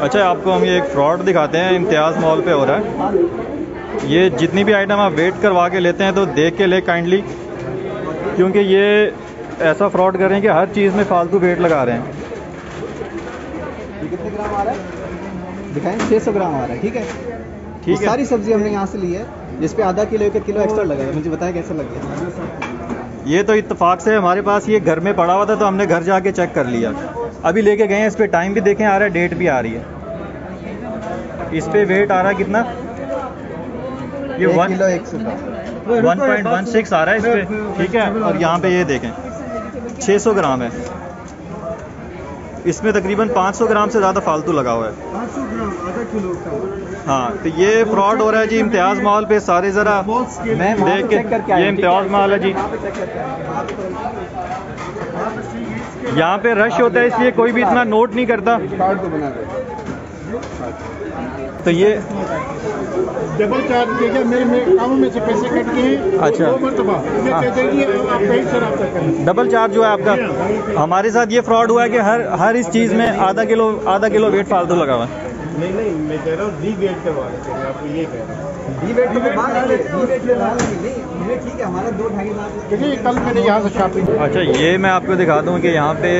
अच्छा, आपको हम ये एक फ्रॉड दिखाते हैं, इम्तियाज़ मॉल पे हो रहा है। ये जितनी भी आइटम आप वेट करवा के लेते हैं तो देख के ले काइंडली, क्योंकि ये ऐसा फ्रॉड कर रहे हैं कि हर चीज़ में फालतू वेट लगा रहे हैं। कितने ग्राम आ रहा है दिखाएं? 600 ग्राम आ रहा है। ठीक है, ठीक है। सारी सब्जी हमने यहाँ से ली है, जिस पे आधा किलो 1 किलो एक्स्ट्रा लगा है। मुझे बताया कैसा लग गया? ये तो इत्तेफाक से हमारे पास ये घर में पड़ा हुआ था तो हमने घर जाके चेक कर लिया। अभी लेके गए हैं, इस पे टाइम भी देखें आ रहा है, डेट भी आ रही है। इस पे वेट आ रहा है कितना? ये 1 किलो 100 ग्राम 1.16 आ रहा है इस पे। ठीक है, और यहाँ पे ये देखें 600 ग्राम है। इसमें तकरीबन 500 ग्राम से ज़्यादा फालतू लगा हुआ है। 500 ग्राम आधा किलो का। हाँ, तो ये फ्रॉड हो रहा है जी इम्तियाज़ मॉल पे। सारे ज़रा देख के, ये इम्तियाज़ मॉल है जी। यहाँ पे रश होता है इसलिए कोई भी इतना नोट नहीं करता। कार्ड तो बना दे। तो ये डबल चार्ज किया मेरे कामों में से पैसे कट के हैं। अच्छा, डबल चार्ज हुआ है आपका। हमारे साथ ये फ्रॉड हुआ है कि हर इस चीज़ में आधा किलो वेट फालतू लगा हुआ है। नहीं, मैं कह रहा हूँ डी वेट करवा रहे थे, आपको ये कह रहा हूँ। डी वेट ठीक है, हमारा 2-2.5 लाख। देखिए कल मैंने यहाँ से शॉपिंग। अच्छा, ये मैं आपको दिखा दूं कि यहाँ पे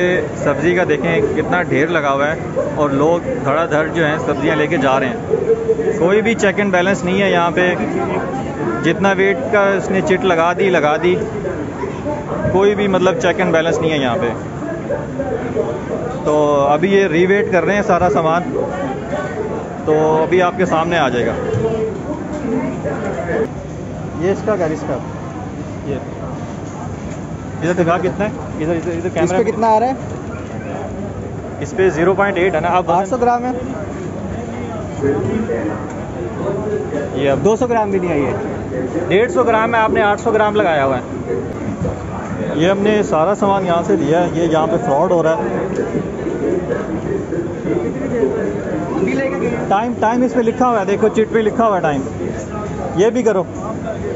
सब्ज़ी का देखें कितना ढेर लगा हुआ है और लोग धड़ाधड़ जो हैं सब्ज़ियाँ लेके जा रहे हैं। कोई भी चेक एंड बैलेंस नहीं है यहाँ पे। जितना वेट का इसने चिट लगा दी, कोई भी मतलब चेक एंड बैलेंस नहीं है यहाँ पे। तो अभी ये रीवेट कर रहे हैं सारा सामान, तो अभी आपके सामने आ जाएगा। ये इसका घर, इसका ये इधर दिखा कितना है, इधर कैमरा। इस पे कितना आ रहा है? इस पे 0.8 है ना। आप 800 ग्राम है। ये अब 200 ग्राम भी नहीं आई है। 150 ग्राम है, आपने 800 ग्राम लगाया हुआ है। ये हमने सारा सामान यहाँ से लिया है। ये यहाँ पे फ्रॉड हो रहा है। टाइम इस पे लिखा हुआ है, देखो चिट पे लिखा हुआ है टाइम। ये भी करो,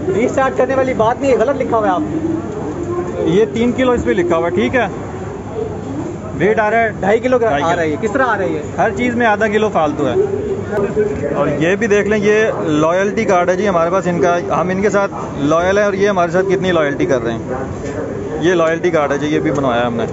रीस्टार्ट करने वाली बात नहीं है, गलत लिखा हुआ है आप। ये 3 किलो इस पे लिखा हुआ है। ठीक है, वेट आ रहा है 2.5 किलो आ रही है। किस तरह आ रही है? हर चीज़ में आधा किलो फालतू है। और ये भी देख लें, ये लॉयल्टी कार्ड है जी हमारे पास इनका। हम इनके साथ लॉयल हैं और ये हमारे साथ कितनी लॉयल्टी कर रहे हैं। ये लॉयल्टी कार्ड है जी, ये भी बनवाया हमने।